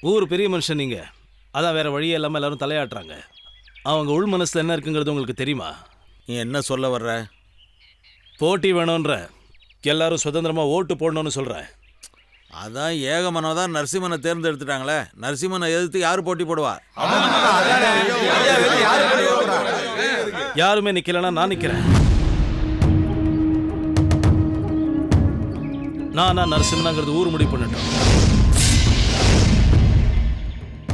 ஊர் பெரிய மனுஷன் நீங்க, அதான் வேற வழியே இல்லாமல் எல்லாரும் தலையாட்டுறாங்க. அவங்க உள் மனசில் என்ன இருக்குங்கிறது உங்களுக்கு தெரியுமா? நீ என்ன சொல்ல வர்ற? போட்டி வேணுன்ற, எல்லாரும் சுதந்திரமாக ஓட்டு போடணும்னு சொல்கிறேன். அதான் ஏகமனோ தான் நரசிம்மனை தேர்ந்தெடுத்துட்டாங்களே. நரசிம்மனை எதிர்த்து யார் போட்டி போடுவா? யாருமே நிக்கலன்னா நான் நிக்கிறேன். நானா நரசிம்மனாங்கிறது ஊர் முடிவு பண்ணிட்டோம்.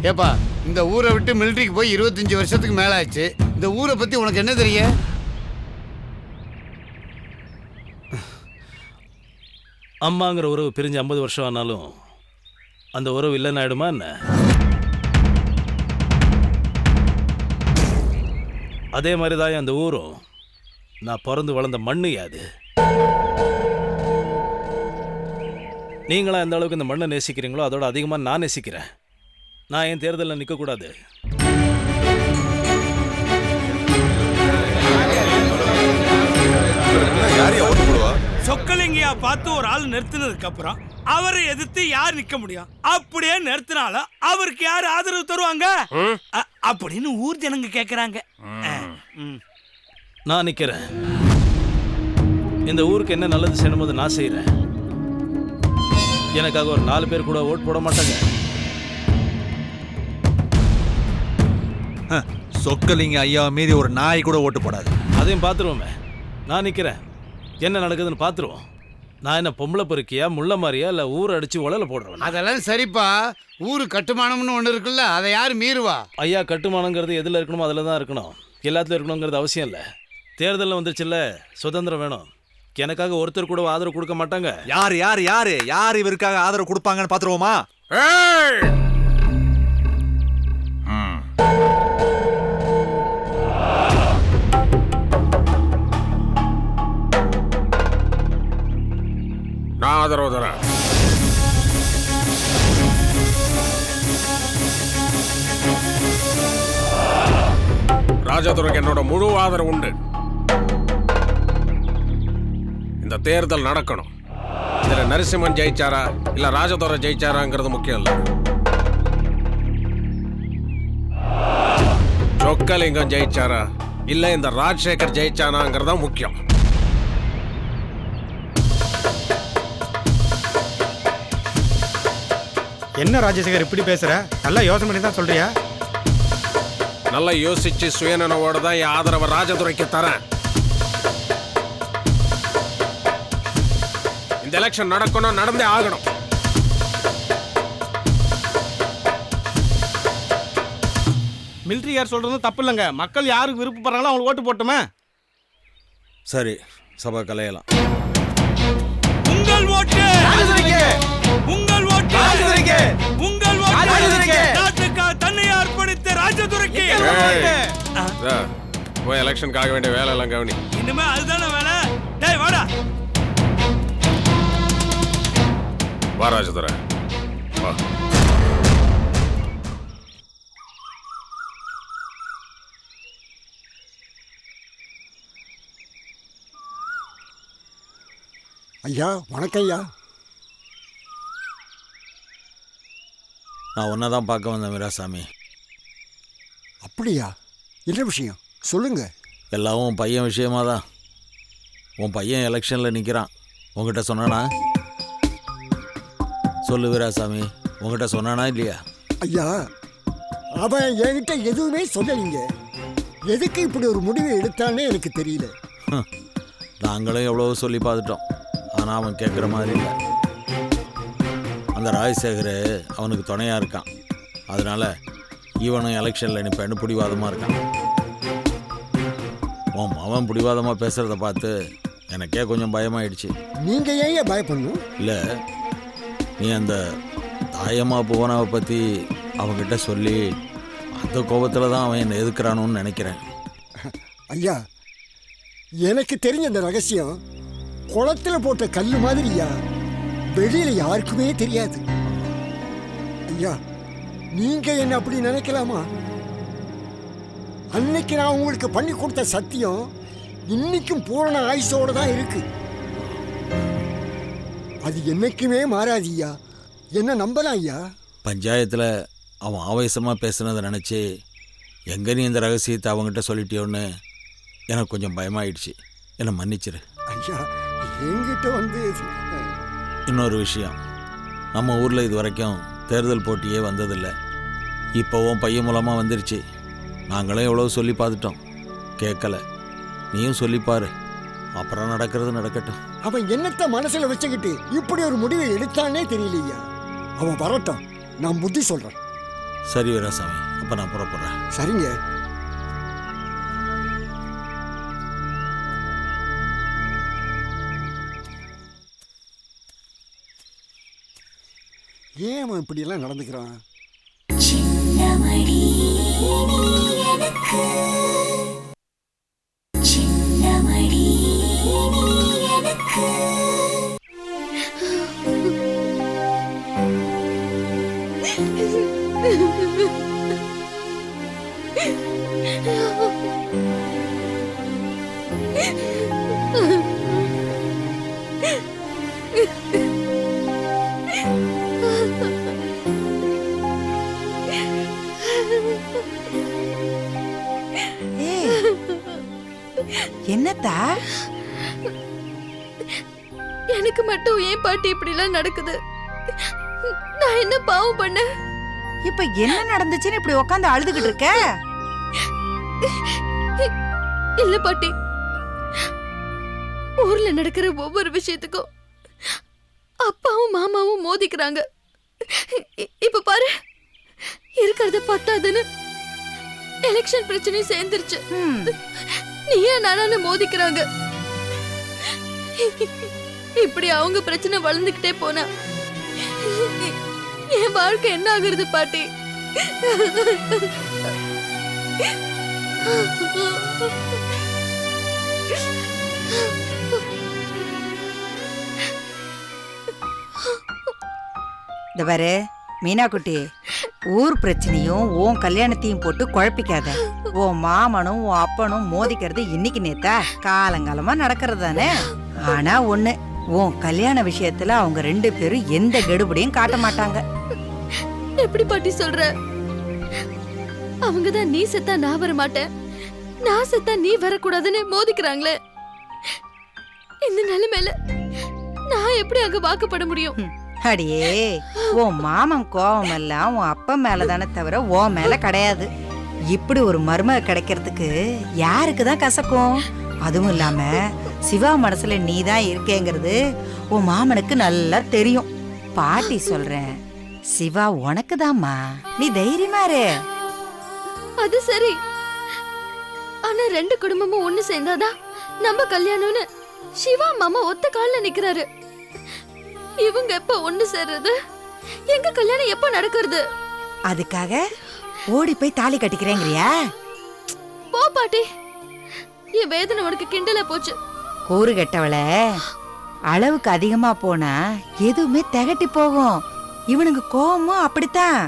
ஏப்பா, இந்த ஊரை விட்டு மிலிட்டரிக்கு போய் 25 வருஷத்துக்கு மேல ஆச்சு. இந்த ஊரை பத்தி உனக்கு என்ன தெரியும்? அம்மாங்கிற உறவு பிரிஞ்சு 50 வருஷம் ஆனாலும் அந்த உறவு இல்லைன்னு ஆயிடுமா என்ன? அதே மாதிரி தான் அந்த ஊரும். நான் பிறந்து வளர்ந்த மண்ணு யாது. நீங்களா எந்த அளவுக்கு இந்த மண்ணை நேசிக்கிறீங்களோ அதோட அதிகமாக நான் நேசிக்கிறேன். நான் என் தேர்தலில் நிற்கக்கூடாது. சொக்கலிங்கயா பார்த்து ஒரு ஆள் நிறுத்தினதுக்கு அப்புறம் அவரை எதிர்த்து யார் நிக்க முடியும்? அப்படியே நிறுத்தினாலும் அவருக்கு யார் ஆதரவு தருவாங்க அப்படின்னு ஊர் ஜனங்க கேக்குறாங்க. நான் நிற்கிறேன். இந்த ஊருக்கு என்ன நல்லது செய்யணும்போது நான் செய்கிறேன். எனக்காக ஒரு 4 பேர் கூட ஓட்டு போட மாட்டாங்க. சொக்கலிங்க ஐயா மீறி ஒரு நாய் கூட ஓட்டு போடாது. அதையும் பார்த்துருவோமே. நான் நிற்கிறேன், என்ன நடக்குதுன்னு பார்த்துருவோம். நான் என்ன பொம்பளை பொறுக்கியா முள்ள மாதிரியா இல்லை ஊரை அடிச்சு உலல போடுறேன்? அதெல்லாம் சரிப்பா. ஊரு கட்டுமானம்னு ஒன்று இருக்குல்ல, அதை யார் மீறுவா? ஐயா, கட்டுமானங்கிறது எதில் இருக்கணுமோ அதில் தான் இருக்கணும். எல்லாத்துலையும் இருக்கணுங்கிறது அவசியம் இல்லை. தேர்தலில் வந்துருச்சுல்ல, சுதந்திரம் வேணும். எனக்காக ஒருத்தர் கூட ஆதரவு கொடுக்க மாட்டாங்க. யார் யார் யாரு யார் இவருக்காக ஆதரவு கொடுப்பாங்கன்னு பாத்துருவோமா? நான் ஆதரவு தரேன். ராஜதுரைக்கு என்னோட முழு ஆதரவு உண்டு. இந்த தேர்தல் நடக்கணும். இதுல நரசிம்மன் ஜெயிச்சாரா இல்ல ராஜதுரை ஜெயிச்சாராங்கிறது முக்கியம் இல்ல. சொக்கலிங்கம் ஜெயிச்சாரா இல்ல இந்த ராஜசேகர் ஜெயிச்சானாங்கிறதா முக்கியம். என்ன ராஜசேகர் இப்படி பேசுற? நல்லா யோசனை பண்ணி தான் சொல்றியா? நல்லா யோசிச்சு சுயநனவோட தான் என் ஆதரவை ராஜதுரைக்கு தரேன். இந்த எலெக்ஷன் நடக்கணும், நடந்தே ஆகணும். மிலிட்டரி யார் சொல்றது தப்பு இல்லைங்க. மக்கள் யாருக்கு விருப்பப்படுறாங்களோ அவங்களுக்கு ஓட்டு போட்டுமே. சரி, சபை கலையலாம். உங்கள் ஓட்டு உங்கள் ஓட்டு உங்கள் ஓட்டு நாட்டுக்காக தன்னை அர்ப்பணித்த ராஜதுரைக்கு. போய் எலெக்ஷனுக்காக வேண்டிய வேலை எல்லாம் கவனி. இனிமே அதுதானே வேலை. டேய் வாடா. வா ராஜதுரை, வா. ஐயா வணக்கம் ஐயா. நான் ஒன்றை தான் பார்க்க வந்தேன் வீராசாமி. அப்படியா? என்ன விஷயம் சொல்லுங்க. எல்லாம் உன் பையன் விஷயமா தான். உன் பையன் எலெக்ஷனில் நிற்கிறான். உங்ககிட்ட சொன்னானா? சொல்லு வீராசாமி, உங்ககிட்ட சொன்னானா இல்லையா? ஐயா, அவன் என்கிட்ட எதுவுமே சொல்லலைங்க. எதுக்கு இப்படி ஒரு முடிவை எடுத்தானே எனக்கு தெரியல. நாங்களும் எவ்வளோ சொல்லி பார்த்துட்டோம், ஆனால் அவன் கேட்குற மாதிரி இல்லை. அந்த ராஜசேகர் அவனுக்கு துணையாக இருக்கான். அதனால் இவனும் எலெக்ஷனில் நிற்பேன்னு பிடிவாதமாக இருக்கான். அவன் பிடிவாதமாக பேசுகிறத பார்த்து எனக்கே கொஞ்சம் பயமாயிடுச்சு. நீங்கள் ஏன் பயப்படணும்? இல்லை, நீ அந்த தாயம்மா புவனாவை பற்றி அவன்கிட்ட சொல்லி அந்த கோபத்தில் தான் அவன் என்னை எதுக்குறானோன்னு நினைக்கிறேன். ஐயா, எனக்கு தெரிஞ்ச அந்த ரகசியம் குளத்தில் போட்ட கல் மாதிரியா, வெளியில யாருக்குமே தெரியாது. ஐயா, நீங்க என்ன அப்படி நினைக்கலாமா? அன்னைக்கு நான் உங்களுக்கு பண்ணி கொடுத்த சத்தியம் இன்னைக்கும் பூரண ஆயுசோட தான் இருக்கு. அது என்னைக்குமே மாறாது ஐயா. என்ன நம்பலாம் ஐயா. பஞ்சாயத்தில் அவன் ஆவேசமாக பேசுனதை நினச்சி எங்கே நீ இந்த ரகசியத்தை அவங்ககிட்ட சொல்லிட்டியோன்னு எனக்கு கொஞ்சம் பயமாயிடுச்சு. என்னை மன்னிச்சிரு. ஐயா என்கிட்ட வந்து இன்னொரு விஷயம், நம்ம ஊரில் இது வரைக்கும் தேர்தல் போட்டியே வந்ததில்லை. இப்போவும் பையன் மூலமாக வந்துருச்சு. நாங்களே எவ்வளோ சொல்லி பார்த்துட்டோம், கேட்கல. நீயும் சொல்லிப்பாரு, அப்புறம் நடக்கிறது நடக்கட்டும். அவன் என்னத்தை மனசுல வச்சுக்கிட்டு இப்படி ஒரு முடிவை எடுத்தானே தெரியலையா. அவன் வரட்டும், நான் புத்தி சொல்றேன். சரி வீராசாமி, அப்போ நான் புறப்படுறேன். சரிங்க. ஏன் அவன் இப்படியெல்லாம் நடந்துக்கிறான்? என்னத்தா? எனக்கு மட்டும் ஏன் பாட்டி இப்படி எல்லாம் நடக்குது? நான் என்ன பாவம் பண்ண? இப்ப என்ன நடந்துச்சுன்னு இப்படி உட்காந்து அழுதுகிட்டு இருக்க? இல்ல பாட்டி, ஊர்ல நடக்கிற ஒவ்வொரு விஷயத்துக்கும் அப்பாவும் மாமாவும் மோதிக்கிறாங்க. இப்ப பாரு, இருக்கிறத பத்தாதுன்னு எலெக்ஷன் பிரச்சனையும் சேர்ந்துருச்சு. நீயே நானு மோதிக்கிறாங்க. இப்படி அவங்க பிரச்சனை வளர்ந்துகிட்டே போனா என் வாழ்க்கை என்ன ஆகுறது பாட்டி? இந்த பாரு மீனா குட்டி, ஊர் பிரச்சனையும் உன் கல்யாணத்தையும் போட்டு குழப்பிக்காத. உன் மாமனும் உன் அப்பனும் மோதிக்கிறது இன்னைக்கு நேத்தா, காலங்காலமா நடக்கிறது தானே. ஆனா ஒண்ணு, உன் கல்யாண விஷயத்துல அவங்க 2 பேரும் எந்த கெடுபடியும் காட்ட மாட்டாங்க. எப்படி பாட்டி சொல்ற? அவங்கதான் நீ செத்தா நான் வர மாட்டேன், நான் செத்தா நீ வரக்கூடாதுன்னு மோதிக்கிறாங்களே. இந்த நிலைமையில நான் எப்படி அங்க வாக்குப்பட முடியும்? அடியே, உன் மாமன் கோவம் எல்லாம் உன் அப்பா மேலதானே தவிர உன் மேல கிடையாது. இப்படி ஒரு மருமக கிடைக்கிறதுக்கு யாருக்குதான் கசக்கும்? அதுவும் இல்லாம சிவா மனசுல நீ தான் இருக்கேங்கிறது உன் மாமனுக்கு நல்லா தெரியும். பாட்டி சொல்றேன், சிவா உனக்குதாம்மா, நீ தைரியமா இரு. அது சரி, ஆனா 2 குடும்பமும் ஒண்ணு சேர்ந்தாதான் நம்ம கல்யாணம்னு சிவா மாமா ஒத்த கால்ல நிக்கிறாரு. இவங்க எப்ப ஒண்ணு சேர்றது? எங்க கல்யாணம் எப்ப நடக்கிறது? அதுக்காக ஓடி போய் தாலி கட்டிக்கிறேங்கிறியா? போ பாட்டி, என் வேதனை உனக்கு கிண்டல போச்சு. கூறு கெட்டவள, அளவுக்கு அதிகமா போனா எதுவுமே திகட்டி போகும். இவனுங்க கோவமும் அப்படித்தான்.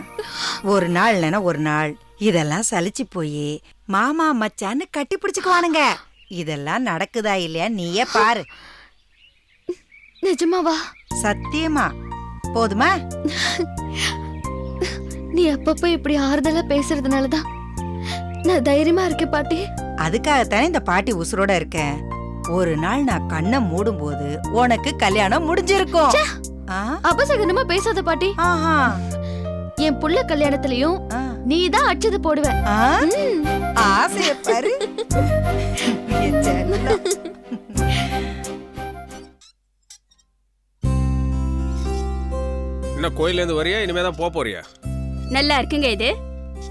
ஒரு நாள் இல்லைன்னா ஒரு நாள் இதெல்லாம் சலிச்சு போய் மாமா மச்சான்னு கட்டி பிடிச்சுக்குவானுங்க. இதெல்லாம் நடக்குதா இல்லையா நீயே பாரு. நிஜமாவா? சத்தியமா. போதுமா? நீ அப்பப்ப இப்படி ஆறுதலா பேசுறதுனாலதான் நான் தைரியமா இருக்கேன் பாட்டி. அதுக்காகத்தானே இந்த பாட்டி உசுரோட இருக்கேன். ஒரு நாள் நான் கண்ணை மூடும் போது உனக்கு கல்யாணம் முடிஞ்சிருக்கும். அபசகனமா பேசாத பாட்டி. என் புள்ள கல்யாணத்திலயும் நீதான் அச்சது போடுவ. ஆசைய பாரு. என்ன கோயில்ல இருந்து வரியா, இனிமே தான் போறியா? நல்லா இருக்குங்க. இது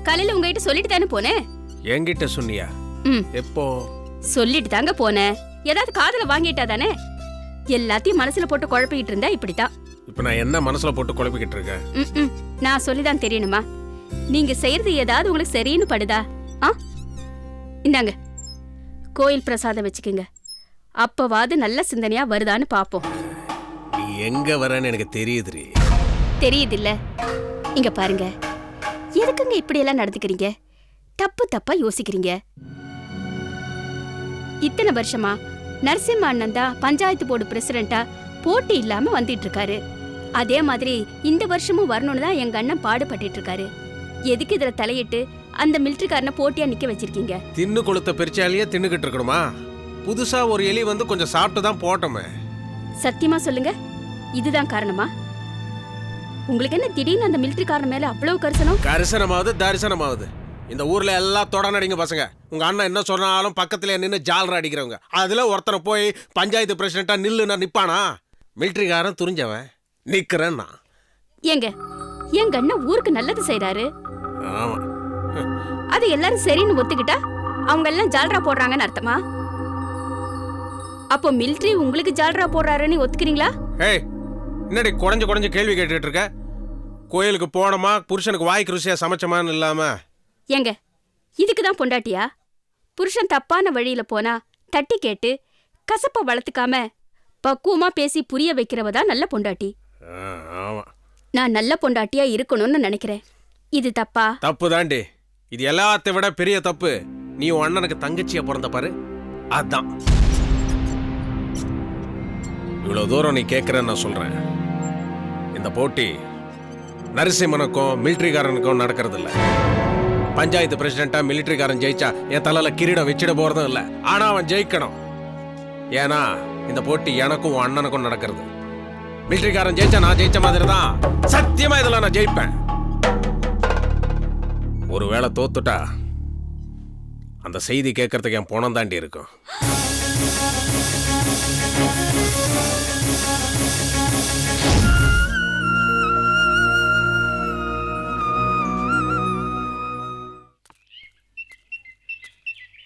காலையில உங்ககிட்ட சொல்லிட்டு தானே போனேன். என்கிட்ட சொன்னியா? எப்போ? சொல்லிட்டு தாங்க போனேன். ஏதாவது காதுல வாங்கிட்டா தானே. எல்லாத்தையும் மனசுல போட்டு குழப்பிக்கிட்டு இருந்தா இப்படித்தான். இப்ப நான் என்ன மனசுல போட்டு குழப்பிக்கிட்டு இருக்கேன்? நான் சொல்லிதான் தெரியணுமா? நீங்க செய்யறது ஏதாவது உங்களுக்கு சரின்னு படுதா? இந்தாங்க கோயில் பிரசாதம் வச்சுக்கோங்க. அப்பவாது நல்ல சிந்தனையா வருதான்னு பாப்போம். நீ எங்க வரன்னு எனக்கு தெரியுதுரி. தெரியுதில்ல? இங்க பாருங்க, எதுக்குங்க இப்படி எல்லாம் நடந்துக்கிறீங்க? தப்பு தப்பா யோசிக்கிறீங்க. இத்தனை வருஷமா நரசிம்ம அண்ணன் தான் பஞ்சாயத்து போர்டு பிரசிடென்டா போட்டி இல்லாம வந்துட்டு இருக்காரு. அதே மாதிரி இந்த வருஷமும் வரணும்னு தான் எங்க அண்ணன் பாடுபட்டுட்டு இருக்காரு. எதுக்கு இதுல தலையிட்டு அந்த மிலிட்டரிக்காரனை போட்டியா நிக்க வச்சிருக்கீங்க? தின்னு கொளுத்த பெருச்சாலியே தின்னுகிட்டு இருக்கணுமா? புதுசா ஒரு எலி வந்து கொஞ்சம் சாப்பிட்டு தான் போட்டோமே. சத்தியமா சொல்லுங்க, இதுதான் காரணமா? உங்களுக்கு என்ன திடீர்னு அந்த மிலிட்டரிக்காரன் மேல அவ்வளவு கரிசனம்? கரிசனமாவது தரிசனமாவது இந்த ஊர்ல எல்லாம் தொடநடிங்க பசங்க. உங்க அண்ணன் என்ன சொன்னாலும் பக்கத்துல நின்று ஜாலரா அடிக்கிறவங்க. அதுல ஒருத்தனை போய் பஞ்சாயத்து பிரசிடண்டா நில்லுன்னா நிப்பானா? மிலிட்டரிக்காரன் துரிஞ்சவன் நிக்கிறேன்னா. ஏங்க, எங்க அண்ணன் ஊருக்கு நல்லது செய்யறாரு. ஆமா, அது எல்லாரும் சரின்னு ஒத்துக்கிட்டா அவங்க எல்லாம் ஜால்ரா போடுறாங்கன்னு அர்த்தமா? அப்போ மிலிட்டரி உங்களுக்கு ஜால்ரா போடுறாருன்னு ஒத்துக்கிறீங்களா? ஏய், என்னடி குறைஞ்சு கேள்வி கேட்டுட்டு இருக்க? கோயிலுக்கு போனோமா, புருஷனுக்கு வாய்க்கு ருசியா சமைச்சமான்னு இல்லாம. ஏங்க, இதுக்கு தான் பொண்டாட்டியா? புருஷன் தப்பான வழியில போனா தட்டி கேட்டு கசப்ப வளர்த்துக்காம பக்குவமா பேசி புரிய வைக்கிறவ தான் நல்ல பொண்டாட்டி. ஆமா, நான் நல்ல பொண்டாட்டியா இருக்கணும்னு நினைக்கிறேன். இது தப்பா? தப்பு தாண்டி. இது எல்லாத்தை விட பெரிய தப்பு. நீ உன் அண்ணனுக்கு தங்கச்சியா பிறந்த பாரு, அதான். இவ்வளவு தூரம் நீ கேட்கறன்னு நான் சொல்றேன். இந்த போட்டி நரசிம்மனுக்கும் மிலிட்டரிக்காரனுக்கும் நடக்கிறது இல்ல. பஞ்சாயத்து பிரசிடண்டா மிலிட்டரிக்காரன் ஜெயிச்சா என் தலையில கிரீடம் வச்சிட போறதும் இல்ல. ஆனா அவன் ஜெயிக்கணும். ஏன்னா இந்த போட்டி எனக்கும் உன் அண்ணனுக்கும் நடக்கிறது. மிலிட்டரிக்காரன் ஜெயிச்சா நான் ஜெயிச்ச மாதிரி தான். சத்தியமா இதுல நான் ஜெயிப்பேன். ஒருவேளை தோத்துட்டா அந்த செய்தி கேட்கறதுக்கு என் பணம் தாண்டி இருக்கும்.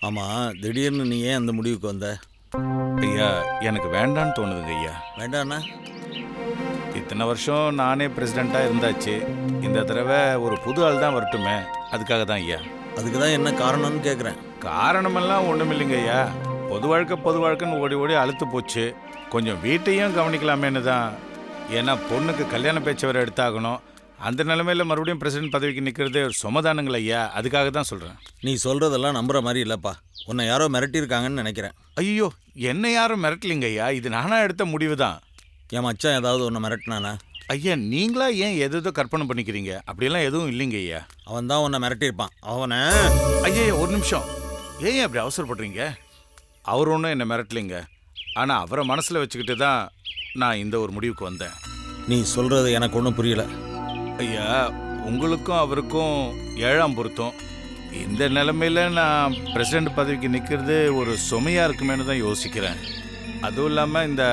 ஆமா, திடீர்னு நீ ஏன் அந்த முடிவுக்கு வந்த? ஐயா, எனக்கு வேண்டான்னு தோணுதுங்க ஐயா. வேண்டாண்ணா? இத்தனை வருஷம் நானே பிரசிடெண்ட்டாக இருந்தாச்சு. இந்த தடவை ஒரு புது ஆள் தான் வரட்டுமே, அதுக்காக தான் ஐயா. அதுக்கு தான் என்ன காரணம்னு கேட்குறேன். காரணமெல்லாம் ஒன்றும் இல்லைங்க ஐயா. பொது வாழ்க்கைன்னு ஓடி ஓடி அழுத்து போச்சு. கொஞ்சம் வீட்டையும் கவனிக்கலாமேன்னு தான். ஏன்னா பொண்ணுக்கு கல்யாண பேச்சு வேறு எடுத்தாகணும். அந்த நிலைமையில் மறுபடியும் பிரசிடென்ட் பதவிக்கு நிற்கிறது சுமதானுங்கள ஐயா. அதுக்காக தான் சொல்கிறேன். நீ சொல்கிறதெல்லாம் நம்புற மாதிரி இல்லைப்பா. உன்னை யாரோ மிரட்டியிருக்காங்கன்னு நினைக்கிறேன். ஐயோ, என்னை யாரும் மிரட்டலிங்க ஐயா. இது நானாக எடுத்த முடிவு தான். என் மச்சான் ஏதாவது ஒன்று மிரட்டினானா? ஐயா, நீங்களா ஏன் எதோ கற்பனை பண்ணிக்கிறீங்க? அப்படியெல்லாம் எதுவும் இல்லைங்க ஐயா. அவன் தான் உன்னை மிரட்டியிருப்பான். அவனை ஐயா, ஒரு நிமிஷம். ஏன் அப்படி அவசரப்படுறீங்க? அவர் ஒன்றும் என்னை மிரட்டலிங்க. ஆனால் அவரை மனசில் வச்சுக்கிட்டு தான் நான் இந்த ஒரு முடிவுக்கு வந்தேன். நீ சொல்கிறது எனக்கு ஒன்றும் புரியல. ஐயா, உங்களுக்கும் அவருக்கும் 7ஆம் பொருத்தம். இந்த நிலைமையில் நான் பிரசிடெண்ட் பதவிக்கு நிற்கிறது ஒரு சுமையாக இருக்குமேனு தான் யோசிக்கிறேன். அதுவும் இல்லாமல் இந்த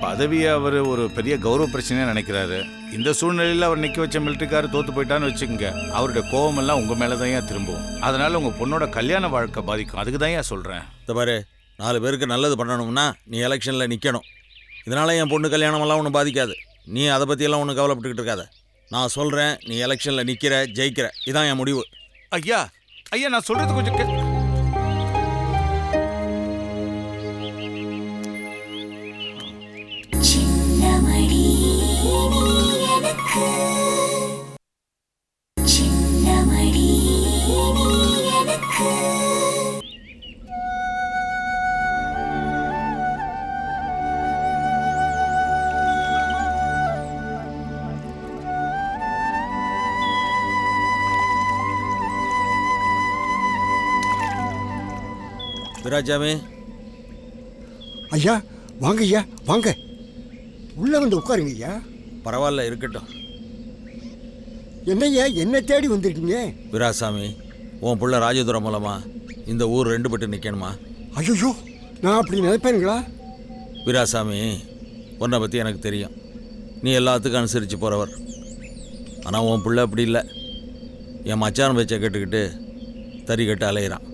பதவியை அவர் ஒரு பெரிய கௌரவ பிரச்சனையாக நினைக்கிறாரு. இந்த சூழ்நிலையில் அவர் நிற்க வச்ச மிலிட்டரிக்காரர் தோற்று போயிட்டான்னு வச்சுக்கோங்க, அவருடைய கோபமெல்லாம் உங்கள் மேலே தான் ஏன் திரும்பும். அதனால் உங்கள் பொண்ணோட கல்யாண வாழ்க்கை பாதிக்கும். அதுக்கு தான் ஏன் சொல்கிறேன். இந்த பாரு, 4 பேருக்கு நல்லது பண்ணணும்னா நீ எலெக்ஷனில் நிற்கணும். இதனால் என் பொண்ணு கல்யாணமெல்லாம் ஒன்றும் பாதிக்காது. நீ அதை பற்றியெல்லாம் ஒன்றும் கவலைப்பட்டுக்கிட்டு இருக்காத. நான் சொல்கிறேன், நீ எலெக்ஷனில் நிற்கிற, ஜெயிக்கிற. இதான் என் முடிவு. ஐயா, ஐயா, நான் சொல்கிறது கொஞ்சம் விராஜாமே. ஐயா வாங்க, ஐயா வாங்க, உள்ளே வந்து உட்காருங்க ஐயா. பரவாயில்ல, இருக்கட்டும். என்னய்யா என்ன தேடி வந்திருக்கீங்க? விராசாமி, உன் புள்ள ராஜதுரம் மூலமாக இந்த ஊர் 2 பட்டு நிற்கணுமா? ஐயோ, நான் அப்படி நினைப்பேனுங்களா? விராசாமி, உன்னை பற்றி எனக்கு தெரியும். நீ எல்லாத்துக்கும் அனுசரித்து போகிறவர். ஆனால் உன் பிள்ளை அப்படி இல்லை. என் மச்சான் பேச்சை கேட்டுக்கிட்டு தறி கட்டு அலையிறான்.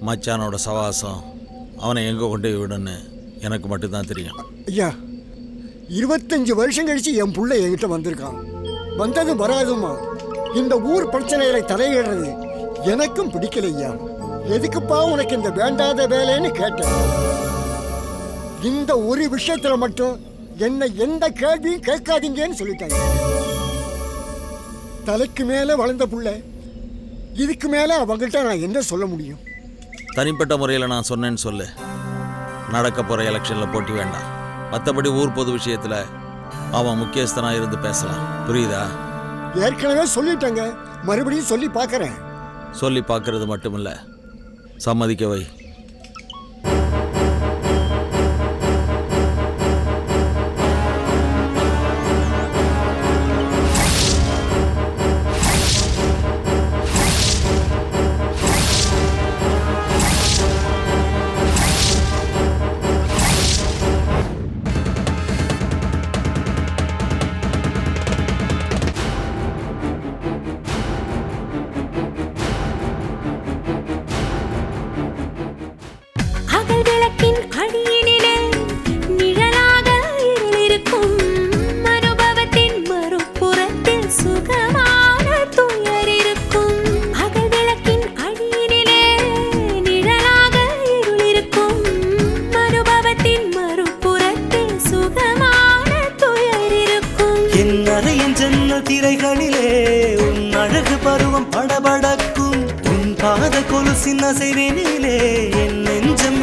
மச்சானோட சவாசம் அவனை எங்கே கொண்டு விடுன்னு எனக்கு மட்டும்தான் தெரியும். ஐயா, 25 வருஷம் கழிச்சு என் பிள்ளை என்கிட்ட வந்திருக்கான். வந்ததும் வராதுமா இந்த ஊர் பிரச்சனைகளை தலையிடுறது எனக்கும் பிடிக்கல ஐயா. எதுக்குப்பா உனக்கு இந்த வேண்டாத வேலைன்னு கேட்டேன். இந்த ஒரு விஷயத்துல மட்டும் என்னை எந்த கேள்வியும் கேட்காதீங்கன்னு சொல்லிட்டாங்க. தலைக்கு மேல வளர்ந்த புள்ள, இதுக்கு மேல அவங்கள்ட்ட நான் என்ன சொல்ல முடியும்? தனிப்பட்ட முறையில் நான் சொன்னேன்னு சொல்லு. நடக்க போகிற எலெக்ஷனில் போட்டி வேண்டாம். மற்றபடி ஊர் பொது விஷயத்தில் அவன் முக்கியஸ்தனா இருந்து பேசலாம். புரியுதா? ஏற்கனவே சொல்லிட்டேங்க, மறுபடியும் சொல்லி பார்க்கறேன். சொல்லி பார்க்கறது மட்டுமில்ல, சம்மதிக்க வை. திரைகளிலே உன் அழகு பருவம் படபடக்கும், உன் பாத கொலுசின் அசைவினிலே என் நெஞ்சம்